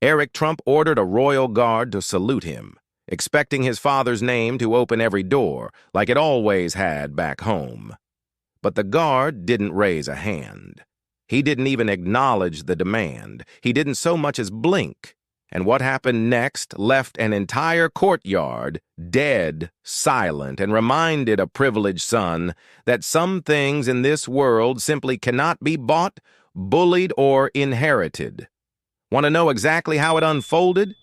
Eric Trump ordered a royal guard to salute him, expecting his father's name to open every door, like it always had back home. But the guard didn't raise a hand. He didn't even acknowledge the demand. He didn't so much as blink. And what happened next left an entire courtyard dead silent and reminded a privileged son that some things in this world simply cannot be bought, bullied, or inherited. Want to know exactly how it unfolded?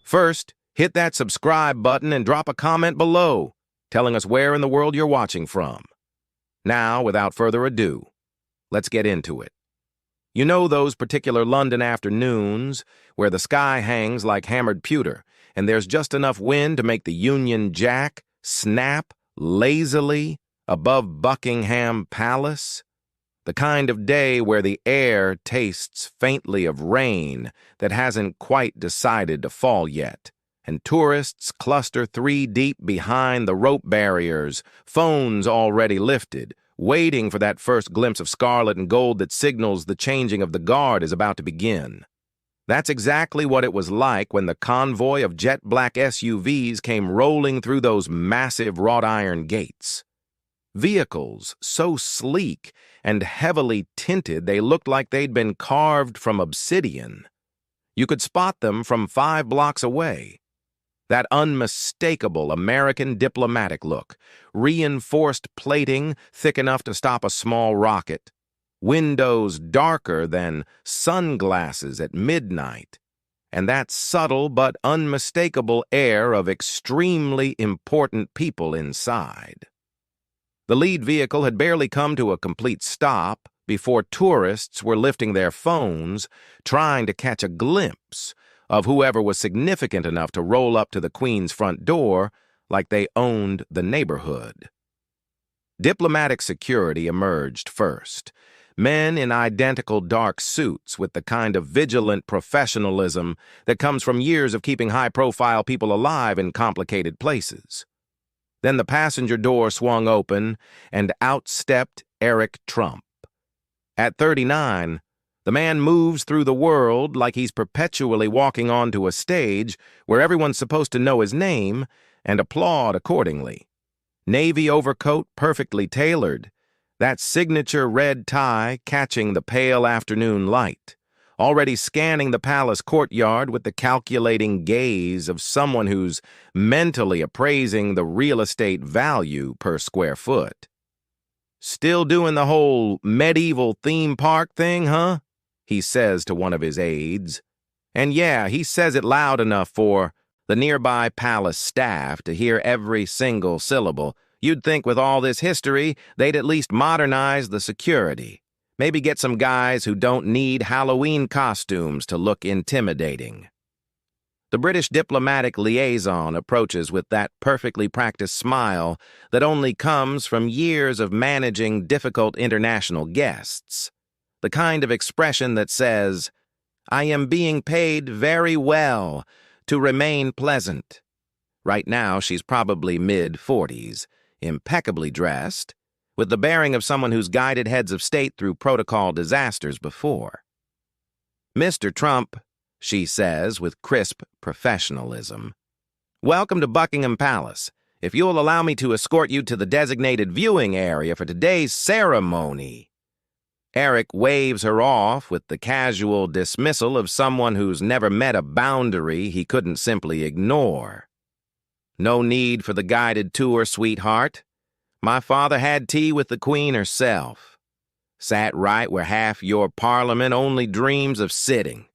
First, hit that subscribe button and drop a comment below, telling us where in the world you're watching from. Now, without further ado, let's get into it. You know those particular London afternoons where the sky hangs like hammered pewter and there's just enough wind to make the Union Jack snap lazily above Buckingham Palace? The kind of day where the air tastes faintly of rain that hasn't quite decided to fall yet, and tourists cluster 3 deep behind the rope barriers, phones already lifted, waiting for that first glimpse of scarlet and gold that signals the changing of the guard is about to begin. That's exactly what it was like when the convoy of jet-black SUVs came rolling through those massive wrought-iron gates. Vehicles so sleek and heavily tinted they looked like they'd been carved from obsidian. You could spot them from 5 blocks away. That unmistakable American diplomatic look, reinforced plating thick enough to stop a small rocket, windows darker than sunglasses at midnight, and that subtle but unmistakable air of extremely important people inside. The lead vehicle had barely come to a complete stop before tourists were lifting their phones, trying to catch a glimpse of whoever was significant enough to roll up to the Queen's front door like they owned the neighborhood. Diplomatic security emerged first. Men in identical dark suits with the kind of vigilant professionalism that comes from years of keeping high-profile people alive in complicated places. Then the passenger door swung open, and out stepped Eric Trump. At 39, the man moves through the world like he's perpetually walking onto a stage where everyone's supposed to know his name and applaud accordingly. Navy overcoat perfectly tailored, that signature red tie catching the pale afternoon light, already scanning the palace courtyard with the calculating gaze of someone who's mentally appraising the real estate value per square foot. Still doing the whole medieval theme park thing, huh? He says to one of his aides. And yeah, he says it loud enough for the nearby palace staff to hear every single syllable. You'd think with all this history, they'd at least modernize the security. Maybe get some guys who don't need Halloween costumes to look intimidating. The British diplomatic liaison approaches with that perfectly practiced smile that only comes from years of managing difficult international guests. The kind of expression that says, "I am being paid very well to remain pleasant." Right now, she's probably mid-40s, impeccably dressed, with the bearing of someone who's guided heads of state through protocol disasters before. "Mr. Trump," she says with crisp professionalism, "welcome to Buckingham Palace. If you'll allow me to escort you to the designated viewing area for today's ceremony." Eric waves her off with the casual dismissal of someone who's never met a boundary he couldn't simply ignore. "No need for the guided tour, sweetheart. My father had tea with the Queen herself. Sat right where half your parliament only dreams of sitting.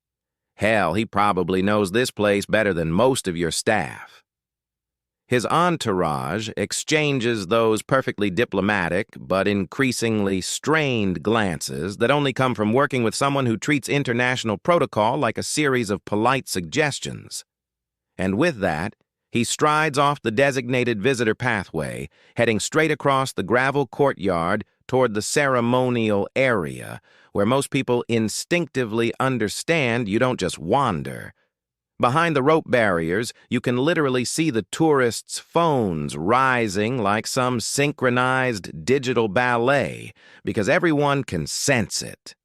Hell, he probably knows this place better than most of your staff." His entourage exchanges those perfectly diplomatic but increasingly strained glances that only come from working with someone who treats international protocol like a series of polite suggestions. And with that, he strides off the designated visitor pathway, heading straight across the gravel courtyard toward the ceremonial area, where most people instinctively understand you don't just wander. Behind the rope barriers, you can literally see the tourists' phones rising like some synchronized digital ballet, because everyone can sense it.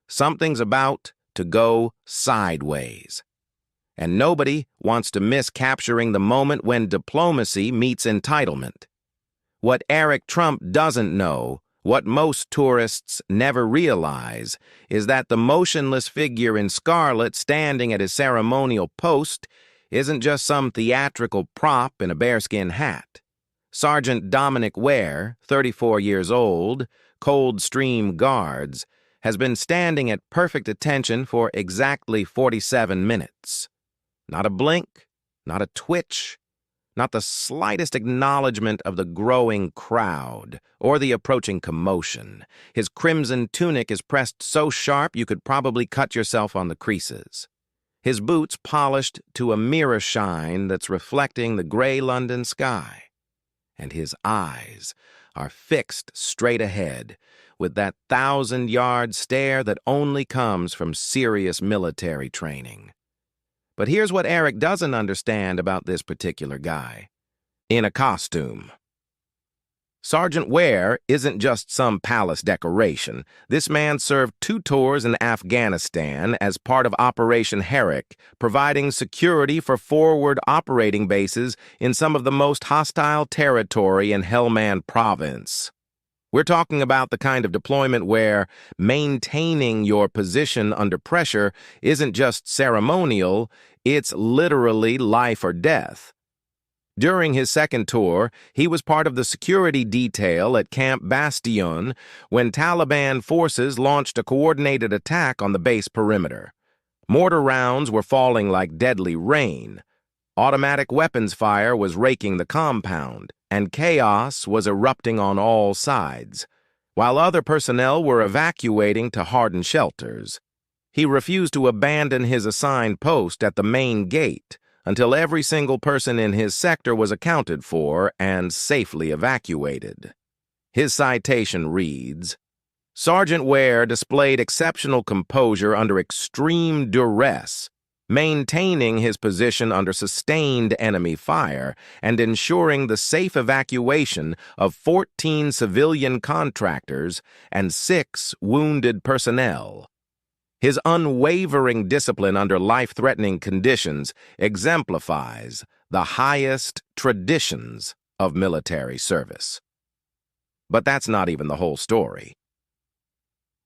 Something's about to go sideways. And nobody wants to miss capturing the moment when diplomacy meets entitlement. What Eric Trump doesn't know, what most tourists never realize, is that the motionless figure in scarlet standing at his ceremonial post isn't just some theatrical prop in a bearskin hat. Sergeant Dominic Ware, 34 years old, Coldstream Guards, has been standing at perfect attention for exactly 47 minutes. Not a blink, not a twitch, not the slightest acknowledgement of the growing crowd or the approaching commotion. His crimson tunic is pressed so sharp you could probably cut yourself on the creases. His boots polished to a mirror shine that's reflecting the gray London sky. And his eyes are fixed straight ahead with that 1,000-yard stare that only comes from serious military training. But here's what Eric doesn't understand about this particular guy. In a costume. Sergeant Ware isn't just some palace decoration. This man served 2 tours in Afghanistan as part of Operation Herrick, providing security for forward operating bases in some of the most hostile territory in Helmand Province. We're talking about the kind of deployment where maintaining your position under pressure isn't just ceremonial, it's literally life or death. During his second tour, he was part of the security detail at Camp Bastion when Taliban forces launched a coordinated attack on the base perimeter. Mortar rounds were falling like deadly rain. Automatic weapons fire was raking the compound, and chaos was erupting on all sides, while other personnel were evacuating to hardened shelters. He refused to abandon his assigned post at the main gate until every single person in his sector was accounted for and safely evacuated. His citation reads, Sergeant Ware displayed exceptional composure under extreme duress, maintaining his position under sustained enemy fire and ensuring the safe evacuation of 14 civilian contractors and 6 wounded personnel. His unwavering discipline under life-threatening conditions exemplifies the highest traditions of military service. But that's not even the whole story.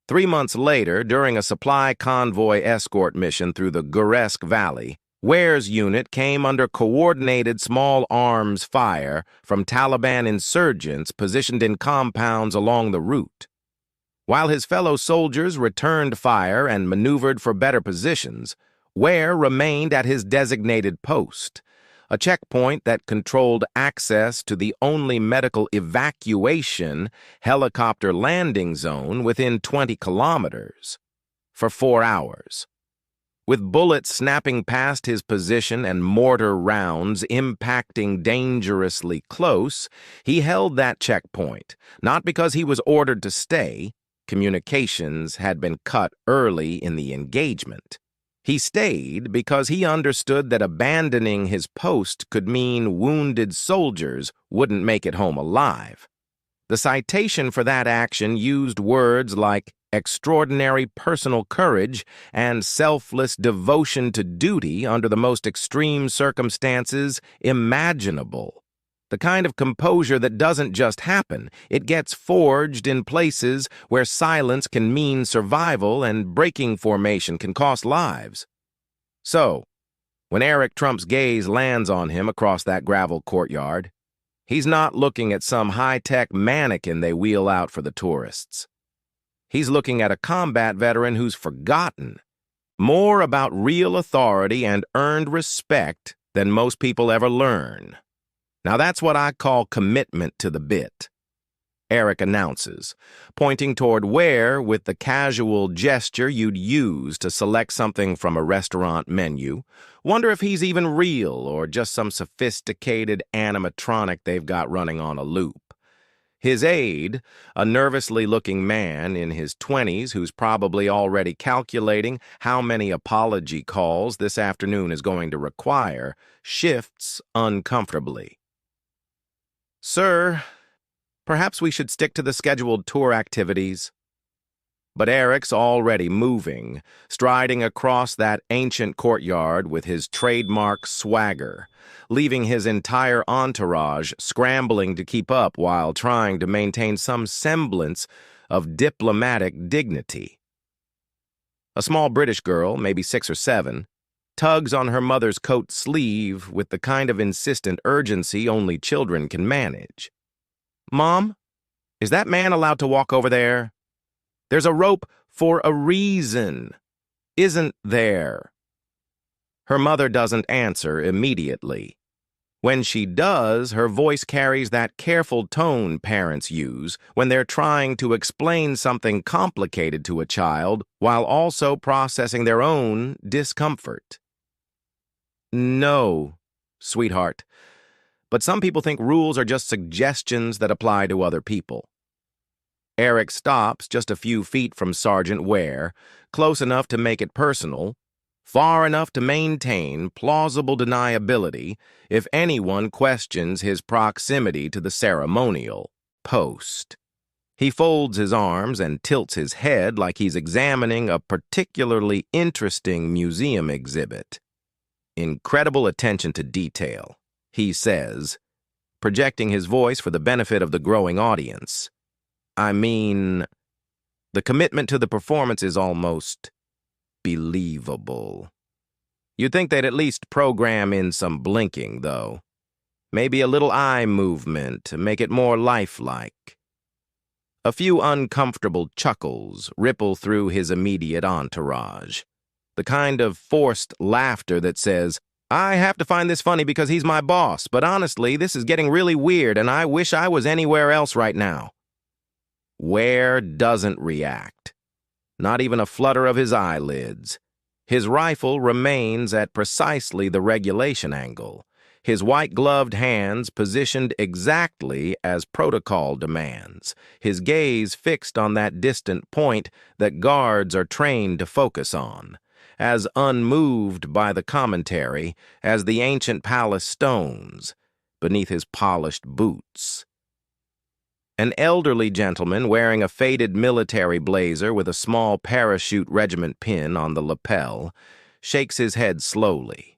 3 months later, during a supply convoy escort mission through the Guresk Valley, Ware's unit came under coordinated small arms fire from Taliban insurgents positioned in compounds along the route. While his fellow soldiers returned fire and maneuvered for better positions, Ware remained at his designated post, a checkpoint that controlled access to the only medical evacuation helicopter landing zone within 20 kilometers, for 4 hours. With bullets snapping past his position and mortar rounds impacting dangerously close, he held that checkpoint, not because he was ordered to stay. Communications had been cut early in the engagement. He stayed because he understood that abandoning his post could mean wounded soldiers wouldn't make it home alive. The citation for that action used words like extraordinary personal courage and selfless devotion to duty under the most extreme circumstances imaginable. The kind of composure that doesn't just happen, it gets forged in places where silence can mean survival and breaking formation can cost lives. So, when Eric Trump's gaze lands on him across that gravel courtyard, he's not looking at some high-tech mannequin they wheel out for the tourists. He's looking at a combat veteran who's forgotten more about real authority and earned respect than most people ever learn. Now that's what I call commitment to the bit. Eric announces, pointing toward Ware with the casual gesture you'd use to select something from a restaurant menu. Wonder if he's even real or just some sophisticated animatronic they've got running on a loop. His aide, a nervously looking man in his 20s who's probably already calculating how many apology calls this afternoon is going to require, shifts uncomfortably. Sir, perhaps we should stick to the scheduled tour activities. But Eric's already moving, striding across that ancient courtyard with his trademark swagger, leaving his entire entourage scrambling to keep up while trying to maintain some semblance of diplomatic dignity. A small British girl, maybe 6 or 7, tugs on her mother's coat sleeve with the kind of insistent urgency only children can manage. "Mom, is that man allowed to walk over there? There's a rope for a reason, isn't there?" Her mother doesn't answer immediately. When she does, her voice carries that careful tone parents use when they're trying to explain something complicated to a child while also processing their own discomfort. "No, sweetheart, but some people think rules are just suggestions that apply to other people." Eric stops just a few feet from Sergeant Ware, close enough to make it personal, far enough to maintain plausible deniability if anyone questions his proximity to the ceremonial post. He folds his arms and tilts his head like he's examining a particularly interesting museum exhibit. "Incredible attention to detail," he says, projecting his voice for the benefit of the growing audience. "I mean, the commitment to the performance is almost believable. You'd think they'd at least program in some blinking, though. Maybe a little eye movement to make it more lifelike." A few uncomfortable chuckles ripple through his immediate entourage. The kind of forced laughter that says, "I have to find this funny because he's my boss, but honestly, this is getting really weird and I wish I was anywhere else right now." Ware doesn't react. Not even a flutter of his eyelids. His rifle remains at precisely the regulation angle, his white-gloved hands positioned exactly as protocol demands, his gaze fixed on that distant point that guards are trained to focus on, as unmoved by the commentary as the ancient palace stones beneath his polished boots. An elderly gentleman wearing a faded military blazer with a small parachute regiment pin on the lapel shakes his head slowly.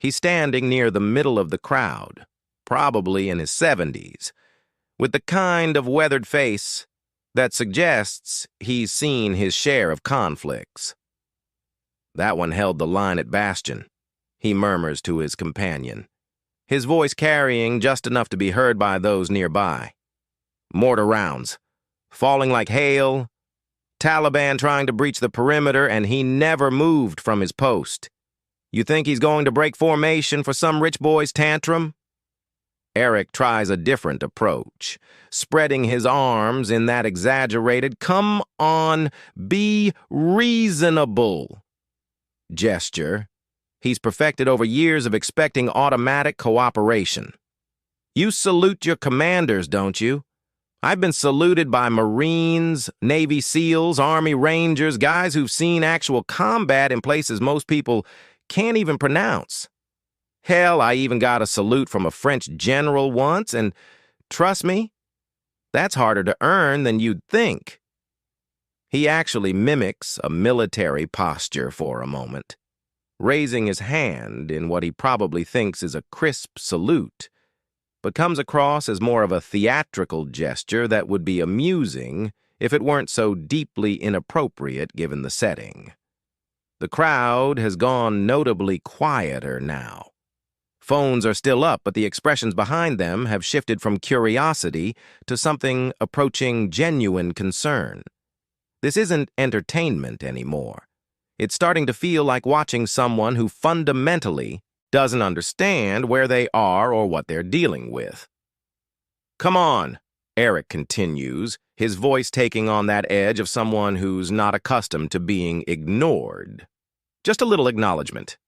He's standing near the middle of the crowd, probably in his 70s, with the kind of weathered face that suggests he's seen his share of conflicts. "That one held the line at Bastion," he murmurs to his companion, his voice carrying just enough to be heard by those nearby. "Mortar rounds, falling like hail, Taliban trying to breach the perimeter, and he never moved from his post. You think he's going to break formation for some rich boy's tantrum?" Eric tries a different approach, spreading his arms in that exaggerated, "come on, be reasonable" gesture he's perfected over years of expecting automatic cooperation. "You salute your commanders, don't you? I've been saluted by Marines, Navy SEALs, Army Rangers, guys who've seen actual combat in places most people can't even pronounce. Hell, I even got a salute from a French general once, and trust me, that's harder to earn than you'd think." He actually mimics a military posture for a moment, raising his hand in what he probably thinks is a crisp salute, but comes across as more of a theatrical gesture that would be amusing if it weren't so deeply inappropriate given the setting. The crowd has gone notably quieter now. Phones are still up, but the expressions behind them have shifted from curiosity to something approaching genuine concern. This isn't entertainment anymore. It's starting to feel like watching someone who fundamentally doesn't understand where they are or what they're dealing with. "Come on," Eric continues, his voice taking on that edge of someone who's not accustomed to being ignored. "Just a little acknowledgement.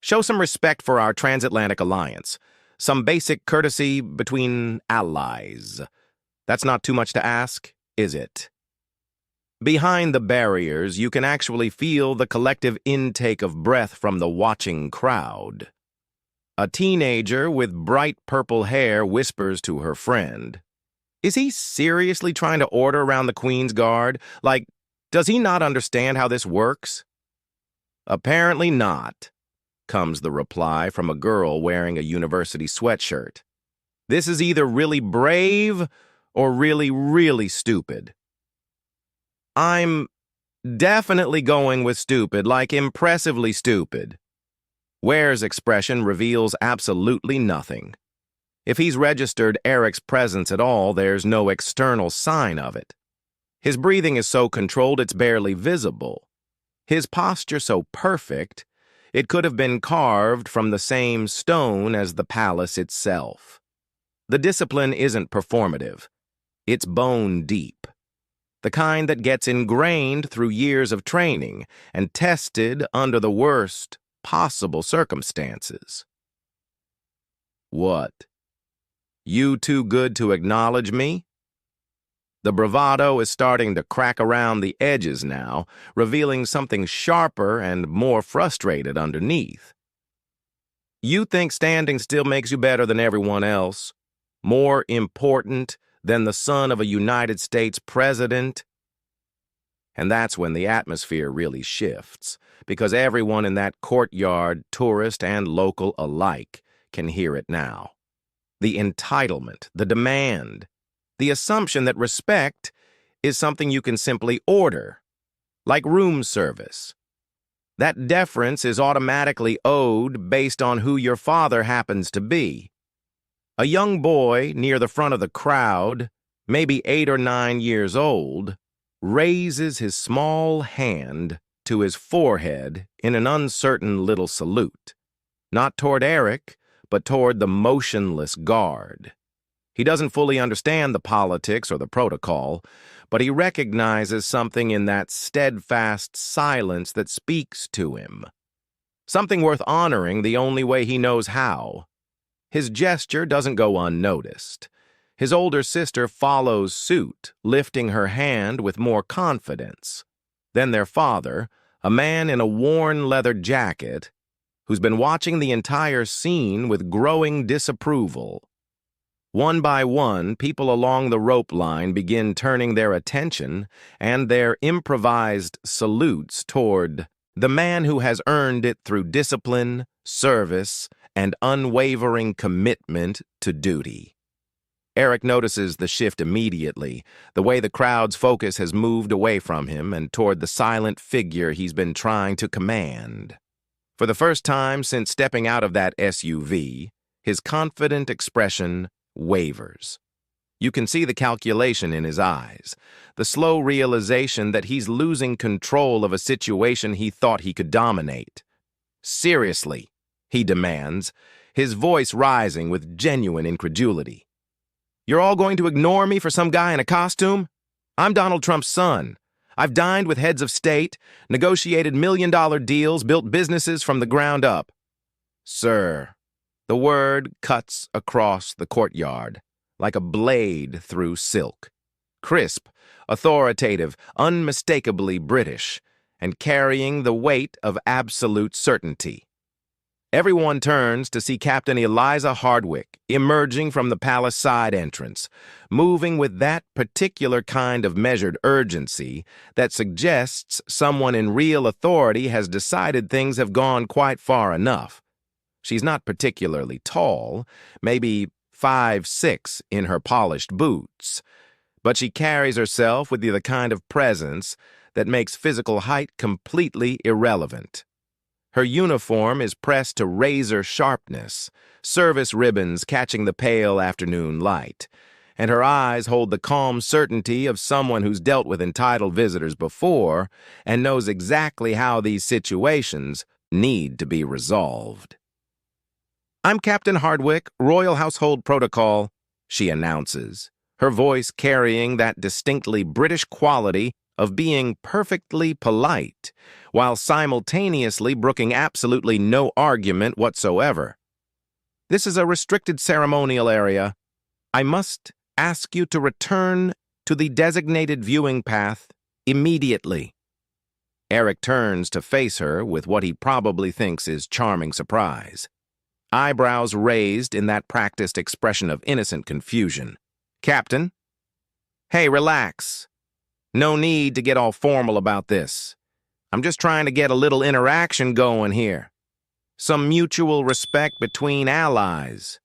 Show some respect for our transatlantic alliance. Some basic courtesy between allies. That's not too much to ask, is it?" Behind the barriers, you can actually feel the collective intake of breath from the watching crowd. A teenager with bright purple hair whispers to her friend, "Is he seriously trying to order around the Queen's Guard? Like, Does he not understand how this works? Apparently not, comes the reply from a girl wearing a university sweatshirt. This is either really brave or really, really stupid. I'm definitely going with stupid, like impressively stupid. Ware's expression reveals absolutely nothing. If he's registered Eric's presence at all, there's no external sign of it. His breathing is so controlled it's barely visible. His posture so perfect, it could have been carved from the same stone as the palace itself. The discipline isn't performative. It's bone deep. The kind that gets ingrained through years of training and tested under the worst possible circumstances. What? You too good to acknowledge me? The bravado is starting to crack around the edges now, revealing something sharper and more frustrated underneath. You think standing still makes you better than everyone else? More important than the son of a United States president? And that's when the atmosphere really shifts, because everyone in that courtyard, tourist and local alike, can hear it now. The entitlement, the demand, the assumption that respect is something you can simply order, like room service. That deference is automatically owed based on who your father happens to be. A young boy near the front of the crowd, maybe 8 or 9 years old, raises his small hand to his forehead in an uncertain little salute, not toward Eric, but toward the motionless guard. He doesn't fully understand the politics or the protocol, but he recognizes something in that steadfast silence that speaks to him. Something worth honoring the only way he knows how. His gesture doesn't go unnoticed. His older sister follows suit, lifting her hand with more confidence. Then their father, a man in a worn leather jacket, who's been watching the entire scene with growing disapproval. One by one, people along the rope line begin turning their attention and their improvised salutes toward the man who has earned it through discipline, service, and unwavering commitment to duty. Eric notices the shift immediately, the way the crowd's focus has moved away from him and toward the silent figure he's been trying to command. For the first time since stepping out of that SUV, his confident expression wavers. You can see the calculation in his eyes, the slow realization that he's losing control of a situation he thought he could dominate. Seriously, he demands, his voice rising with genuine incredulity. You're all going to ignore me for some guy in a costume? I'm Donald Trump's son. I've dined with heads of state, negotiated million-dollar deals, built businesses from the ground up. Sir, the word cuts across the courtyard, like a blade through silk. Crisp, authoritative, unmistakably British, and carrying the weight of absolute certainty. Everyone turns to see Captain Eliza Hardwick emerging from the palace side entrance, moving with that particular kind of measured urgency that suggests someone in real authority has decided things have gone quite far enough. She's not particularly tall, maybe 5'6" in her polished boots, but she carries herself with the kind of presence that makes physical height completely irrelevant. Her uniform is pressed to razor sharpness, service ribbons catching the pale afternoon light, and her eyes hold the calm certainty of someone who's dealt with entitled visitors before and knows exactly how these situations need to be resolved. I'm Captain Hardwick, Royal Household Protocol, she announces, her voice carrying that distinctly British quality of being perfectly polite, while simultaneously brooking absolutely no argument whatsoever. This is a restricted ceremonial area. I must ask you to return to the designated viewing path immediately. Eric turns to face her with what he probably thinks is charming surprise. Eyebrows raised in that practiced expression of innocent confusion. Captain? Hey, relax. No need to get all formal about this. I'm just trying to get a little interaction going here. Some mutual respect between allies.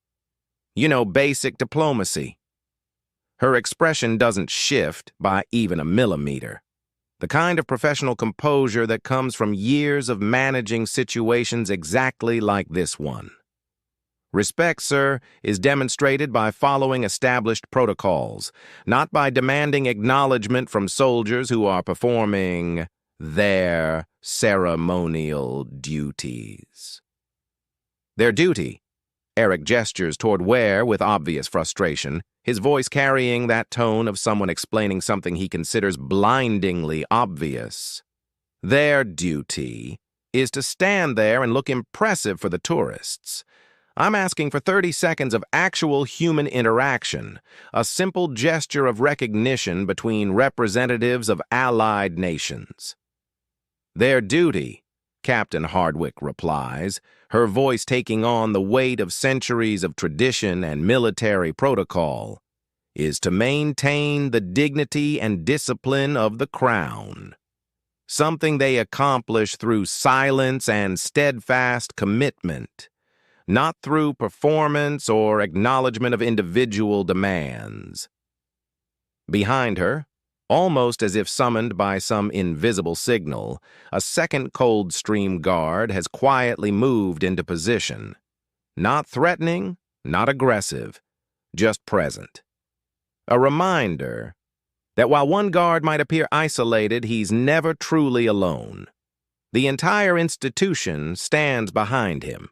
You know, basic diplomacy. Her expression doesn't shift by even a millimeter. The kind of professional composure that comes from years of managing situations exactly like this one. Respect, sir, is demonstrated by following established protocols, not by demanding acknowledgement from soldiers who are performing their ceremonial duties. Their duty. Eric gestures toward Ware with obvious frustration, his voice carrying that tone of someone explaining something he considers blindingly obvious. Their duty is to stand there and look impressive for the tourists. I'm asking for 30 seconds of actual human interaction, a simple gesture of recognition between representatives of allied nations. Their duty, Captain Hardwick replies, her voice taking on the weight of centuries of tradition and military protocol, is to maintain the dignity and discipline of the crown, something they accomplish through silence and steadfast commitment, not through performance or acknowledgement of individual demands. Behind her, almost as if summoned by some invisible signal, a second Coldstream guard has quietly moved into position. Not threatening, not aggressive, just present. A reminder that while one guard might appear isolated, he's never truly alone. The entire institution stands behind him.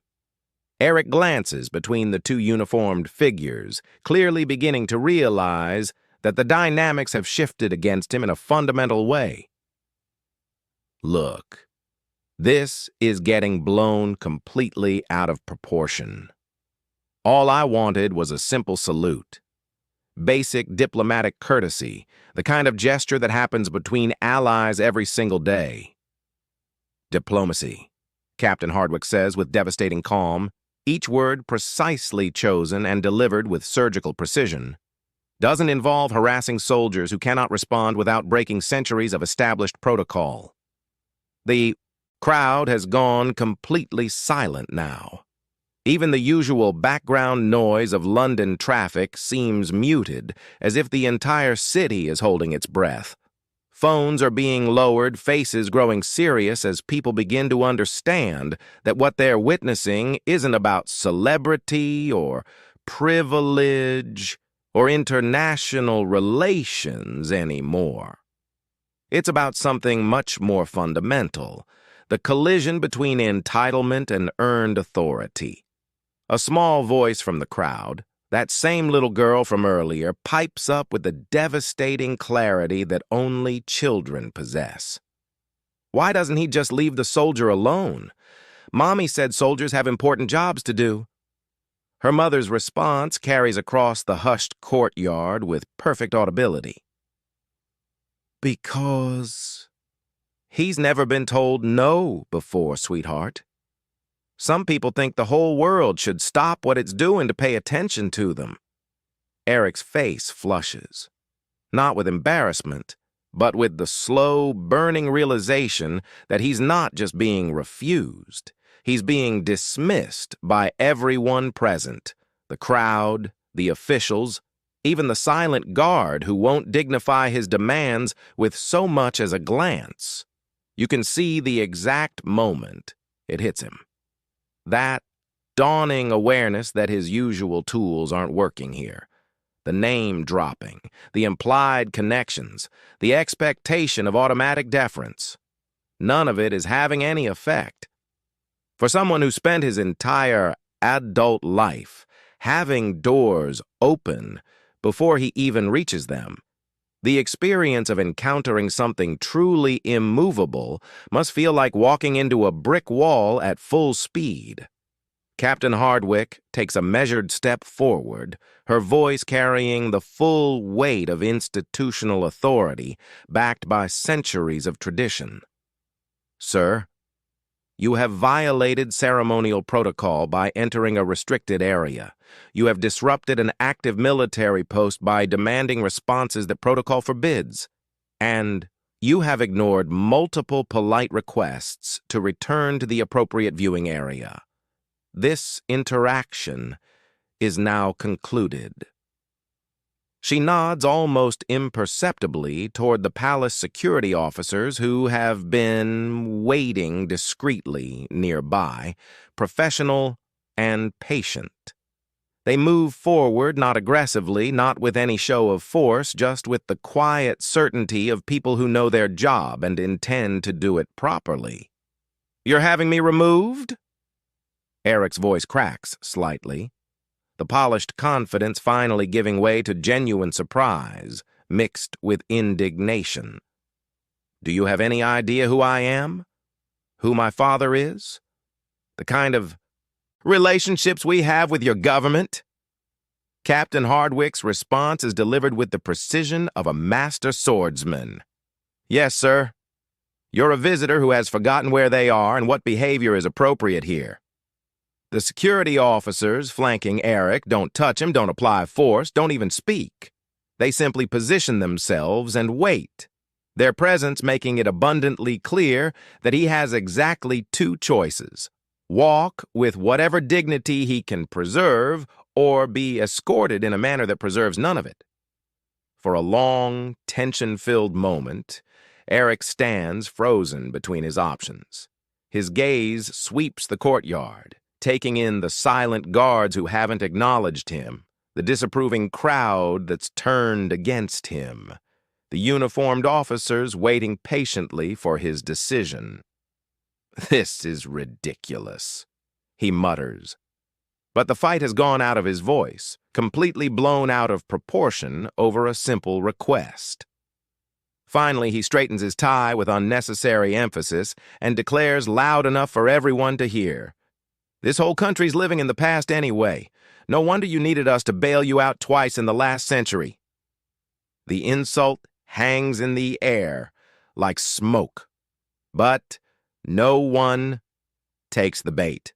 Eric glances between the two uniformed figures, clearly beginning to realize that the dynamics have shifted against him in a fundamental way. Look, this is getting blown completely out of proportion. All I wanted was a simple salute. Basic diplomatic courtesy, the kind of gesture that happens between allies every single day. Diplomacy, Captain Hardwick says with devastating calm, each word precisely chosen and delivered with surgical precision, doesn't involve harassing soldiers who cannot respond without breaking centuries of established protocol. The crowd has gone completely silent now. Even the usual background noise of London traffic seems muted, as if the entire city is holding its breath. Phones are being lowered, faces growing serious as people begin to understand that what they're witnessing isn't about celebrity or privilege or international relations anymore. It's about something much more fundamental, the collision between entitlement and earned authority. A small voice from the crowd, that same little girl from earlier, pipes up with the devastating clarity that only children possess. Why doesn't he just leave the soldier alone? Mommy said soldiers have important jobs to do. Her mother's response carries across the hushed courtyard with perfect audibility. Because he's never been told no before, sweetheart. Some people think the whole world should stop what it's doing to pay attention to them. Eric's face flushes, not with embarrassment, but with the slow, burning realization that he's not just being refused. He's being dismissed by everyone present, the crowd, the officials, even the silent guard who won't dignify his demands with so much as a glance. You can see the exact moment it hits him. That dawning awareness that his usual tools aren't working here. The name dropping, the implied connections, the expectation of automatic deference. None of it is having any effect. For someone who spent his entire adult life having doors open before he even reaches them, the experience of encountering something truly immovable must feel like walking into a brick wall at full speed. Captain Hardwick takes a measured step forward, her voice carrying the full weight of institutional authority backed by centuries of tradition. Sir, you have violated ceremonial protocol by entering a restricted area. You have disrupted an active military post by demanding responses that protocol forbids. And you have ignored multiple polite requests to return to the appropriate viewing area. This interaction is now concluded. She nods almost imperceptibly toward the palace security officers who have been waiting discreetly nearby, professional and patient. They move forward, not aggressively, not with any show of force, just with the quiet certainty of people who know their job and intend to do it properly. "You're having me removed?" Eric's voice cracks slightly, the polished confidence finally giving way to genuine surprise, mixed with indignation. "Do you have any idea who I am? Who my father is? The kind of relationships we have with your government?" Captain Hardwick's response is delivered with the precision of a master swordsman. "Yes, sir. You're a visitor who has forgotten where they are and what behavior is appropriate here." The security officers flanking Eric don't touch him, don't apply force, don't even speak. They simply position themselves and wait, their presence making it abundantly clear that he has exactly two choices: walk with whatever dignity he can preserve, or be escorted in a manner that preserves none of it. For a long, tension-filled moment, Eric stands frozen between his options. His gaze sweeps the courtyard, taking in the silent guards who haven't acknowledged him, the disapproving crowd that's turned against him, the uniformed officers waiting patiently for his decision. "This is ridiculous," he mutters. But the fight has gone out of his voice, completely blown out of proportion over a simple request. Finally, he straightens his tie with unnecessary emphasis and declares loud enough for everyone to hear, "This whole country's living in the past anyway. No wonder you needed us to bail you out twice in the last century." The insult hangs in the air like smoke. But no one takes the bait.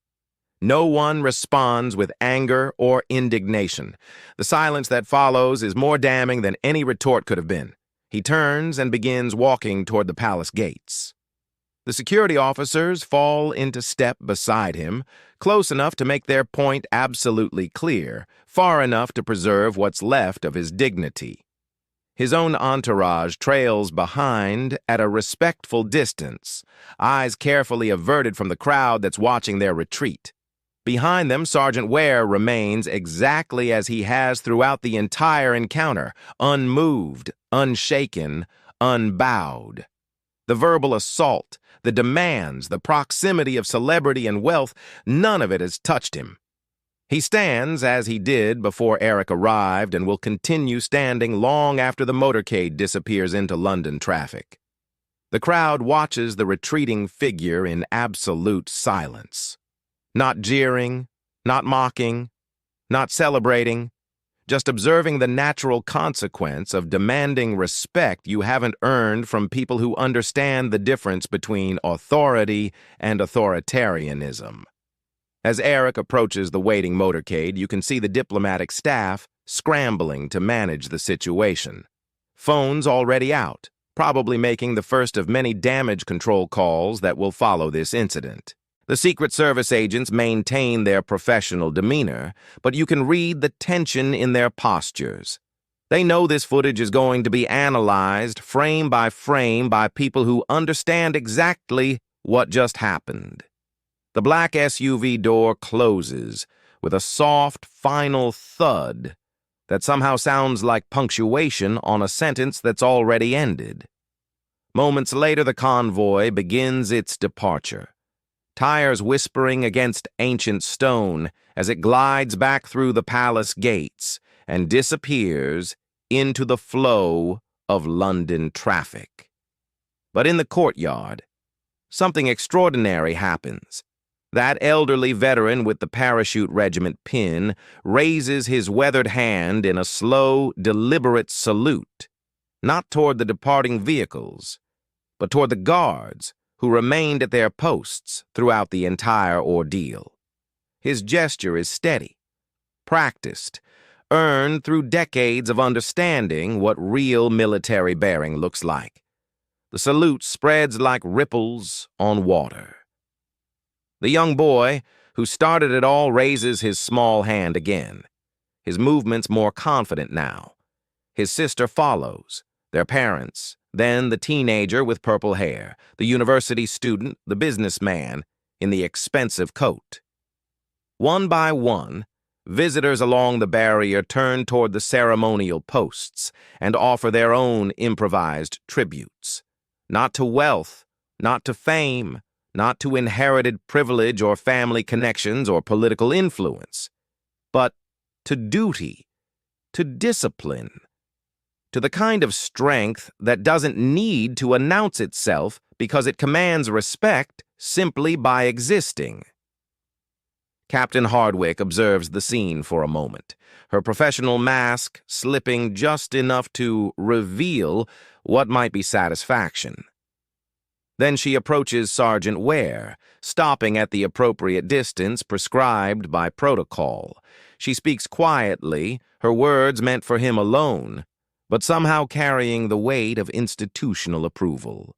No one responds with anger or indignation. The silence that follows is more damning than any retort could have been. He turns and begins walking toward the palace gates. The security officers fall into step beside him, close enough to make their point absolutely clear, far enough to preserve what's left of his dignity. His own entourage trails behind at a respectful distance, eyes carefully averted from the crowd that's watching their retreat. Behind them, Sergeant Ware remains exactly as he has throughout the entire encounter, unmoved, unshaken, unbowed. The verbal assault, the demands, the proximity of celebrity and wealth, none of it has touched him. He stands as he did before Eric arrived and will continue standing long after the motorcade disappears into London traffic. The crowd watches the retreating figure in absolute silence. Not jeering, not mocking, not celebrating, just observing the natural consequence of demanding respect you haven't earned from people who understand the difference between authority and authoritarianism. As Eric approaches the waiting motorcade, you can see the diplomatic staff scrambling to manage the situation. Phones already out, probably making the first of many damage control calls that will follow this incident. The Secret Service agents maintain their professional demeanor, but you can read the tension in their postures. They know this footage is going to be analyzed frame by people who understand exactly what just happened. The black SUV door closes with a soft, final thud that somehow sounds like punctuation on a sentence that's already ended. Moments later, the convoy begins its departure, tires whispering against ancient stone as it glides back through the palace gates and disappears into the flow of London traffic. But in the courtyard, something extraordinary happens. That elderly veteran with the parachute regiment pin raises his weathered hand in a slow, deliberate salute, not toward the departing vehicles, but toward the guards who remained at their posts throughout the entire ordeal. His gesture is steady, practiced, earned through decades of understanding what real military bearing looks like. The salute spreads like ripples on water. The young boy, who started it all, raises his small hand again. His movements more confident now. His sister follows, their parents, then the teenager with purple hair, the university student, the businessman, in the expensive coat. One by one, visitors along the barrier turn toward the ceremonial posts and offer their own improvised tributes. Not to wealth, not to fame, not to inherited privilege or family connections or political influence, but to duty, to discipline, to the kind of strength that doesn't need to announce itself because it commands respect simply by existing. Captain Hardwick observes the scene for a moment, her professional mask slipping just enough to reveal what might be satisfaction. Then she approaches Sergeant Ware, stopping at the appropriate distance prescribed by protocol. She speaks quietly, her words meant for him alone, but somehow carrying the weight of institutional approval.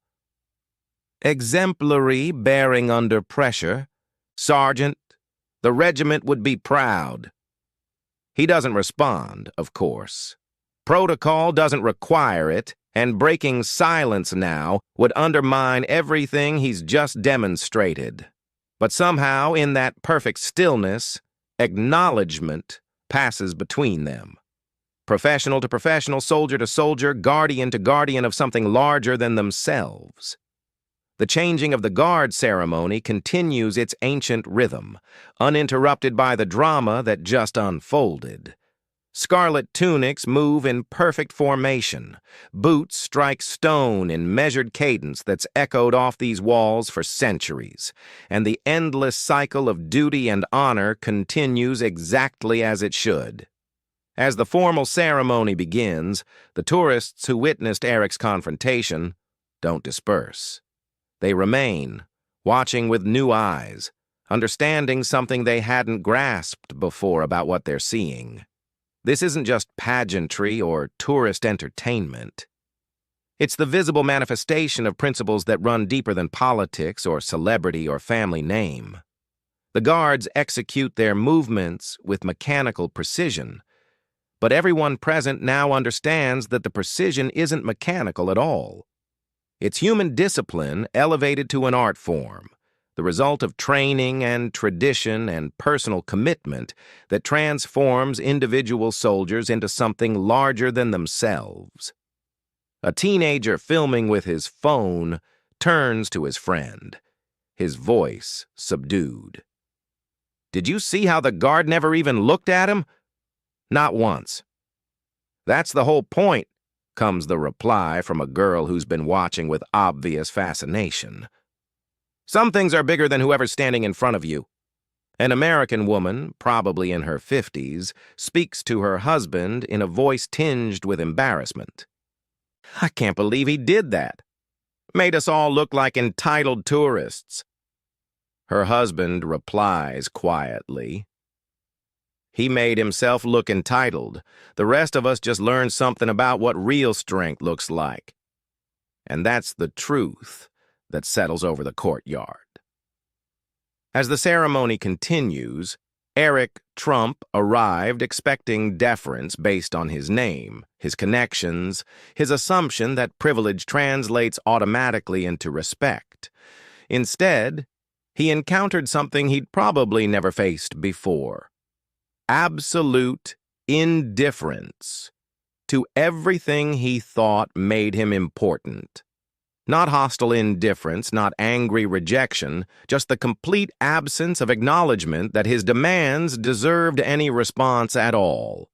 Exemplary bearing under pressure, Sergeant, the regiment would be proud. He doesn't respond, of course. Protocol doesn't require it, and breaking silence now would undermine everything he's just demonstrated. But somehow, in that perfect stillness, acknowledgement passes between them. Professional to professional, soldier to soldier, guardian to guardian of something larger than themselves. The changing of the guard ceremony continues its ancient rhythm, uninterrupted by the drama that just unfolded. Scarlet tunics move in perfect formation. Boots strike stone in measured cadence that's echoed off these walls for centuries, and the endless cycle of duty and honor continues exactly as it should. As the formal ceremony begins, the tourists who witnessed Eric's confrontation don't disperse. They remain, watching with new eyes, understanding something they hadn't grasped before about what they're seeing. This isn't just pageantry or tourist entertainment. It's the visible manifestation of principles that run deeper than politics or celebrity or family name. The guards execute their movements with mechanical precision, but everyone present now understands that the precision isn't mechanical at all. It's human discipline elevated to an art form, the result of training and tradition and personal commitment that transforms individual soldiers into something larger than themselves. A teenager filming with his phone turns to his friend, his voice subdued. "Did you see how the guard never even looked at him?" "Not once." "That's the whole point," comes the reply from a girl who's been watching with obvious fascination. "Some things are bigger than whoever's standing in front of you." An American woman, probably in her 50s, speaks to her husband in a voice tinged with embarrassment. "I can't believe he did that. Made us all look like entitled tourists." Her husband replies quietly, "He made himself look entitled. The rest of us just learned something about what real strength looks like." And that's the truth that settles over the courtyard. As the ceremony continues, Eric Trump arrived expecting deference based on his name, his connections, his assumption that privilege translates automatically into respect. Instead, he encountered something he'd probably never faced before: absolute indifference to everything he thought made him important. Not hostile indifference, not angry rejection, just the complete absence of acknowledgement that his demands deserved any response at all.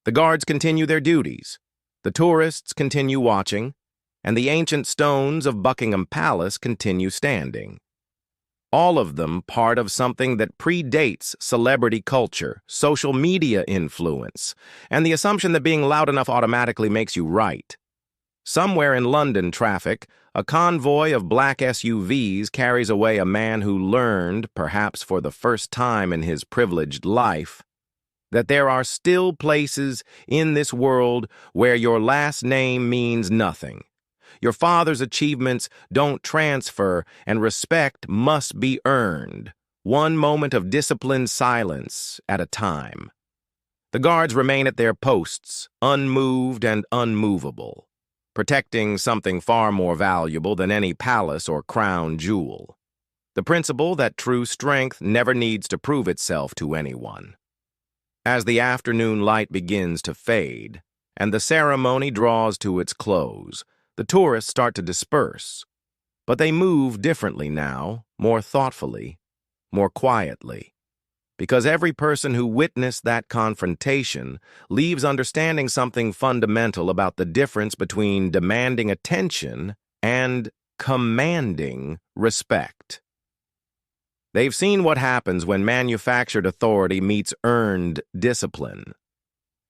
The guards continue their duties, the tourists continue watching, and the ancient stones of Buckingham Palace continue standing. All of them part of something that predates celebrity culture, social media influence, and the assumption that being loud enough automatically makes you right. Somewhere in London traffic, a convoy of black SUVs carries away a man who learned, perhaps for the first time in his privileged life, that there are still places in this world where your last name means nothing. Your father's achievements don't transfer, and respect must be earned, one moment of disciplined silence at a time. The guards remain at their posts, unmoved and unmovable, protecting something far more valuable than any palace or crown jewel. The principle that true strength never needs to prove itself to anyone. As the afternoon light begins to fade, and the ceremony draws to its close, the tourists start to disperse. But they move differently now, more thoughtfully, more quietly. Because every person who witnessed that confrontation leaves understanding something fundamental about the difference between demanding attention and commanding respect. They've seen what happens when manufactured authority meets earned discipline.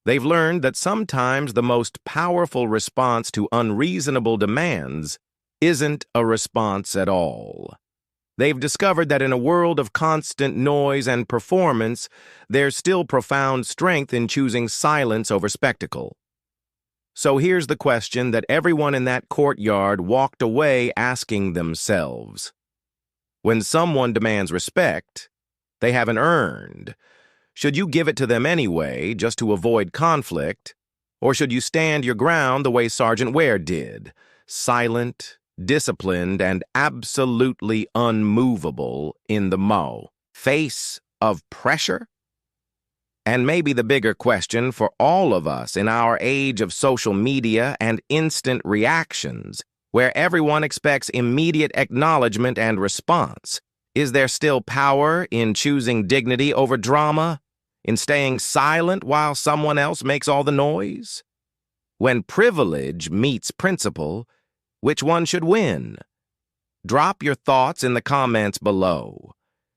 They've learned that sometimes the most powerful response to unreasonable demands isn't a response at all. They've discovered that in a world of constant noise and performance, there's still profound strength in choosing silence over spectacle. So here's the question that everyone in that courtyard walked away asking themselves. When someone demands respect, they haven't earned. Should you give it to them anyway, just to avoid conflict? Or should you stand your ground the way Sergeant Ware did, silent, disciplined, and absolutely unmovable in the face of pressure? And maybe the bigger question for all of us in our age of social media and instant reactions, where everyone expects immediate acknowledgement and response, is there still power in choosing dignity over drama, in staying silent while someone else makes all the noise? When privilege meets principle, which one should win? Drop your thoughts in the comments below.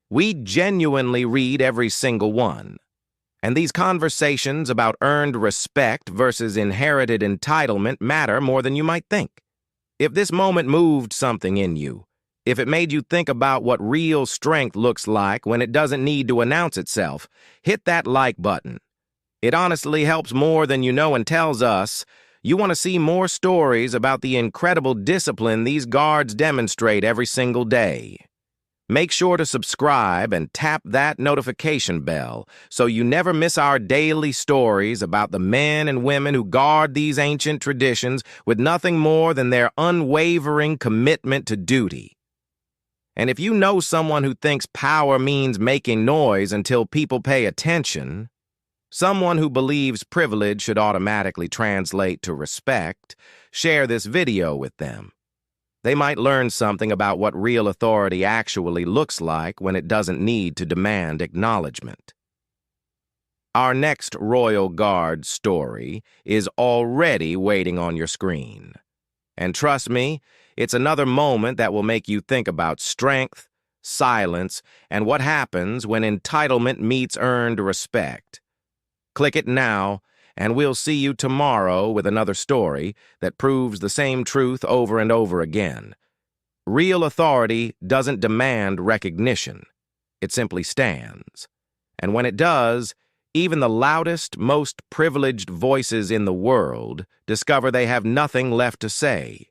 We genuinely read every single one. And these conversations about earned respect versus inherited entitlement matter more than you might think. If this moment moved something in you, if it made you think about what real strength looks like when it doesn't need to announce itself, hit that like button. It honestly helps more than you know and tells us you want to see more stories about the incredible discipline these guards demonstrate every single day. Make sure to subscribe and tap that notification bell so you never miss our daily stories about the men and women who guard these ancient traditions with nothing more than their unwavering commitment to duty. And if you know someone who thinks power means making noise until people pay attention, someone who believes privilege should automatically translate to respect, share this video with them. They might learn something about what real authority actually looks like when it doesn't need to demand acknowledgement. Our next Royal Guard story is already waiting on your screen. And trust me, it's another moment that will make you think about strength, silence, and what happens when entitlement meets earned respect. Click it now, and we'll see you tomorrow with another story that proves the same truth over and over again. Real authority doesn't demand recognition. It simply stands. And when it does, even the loudest, most privileged voices in the world discover they have nothing left to say.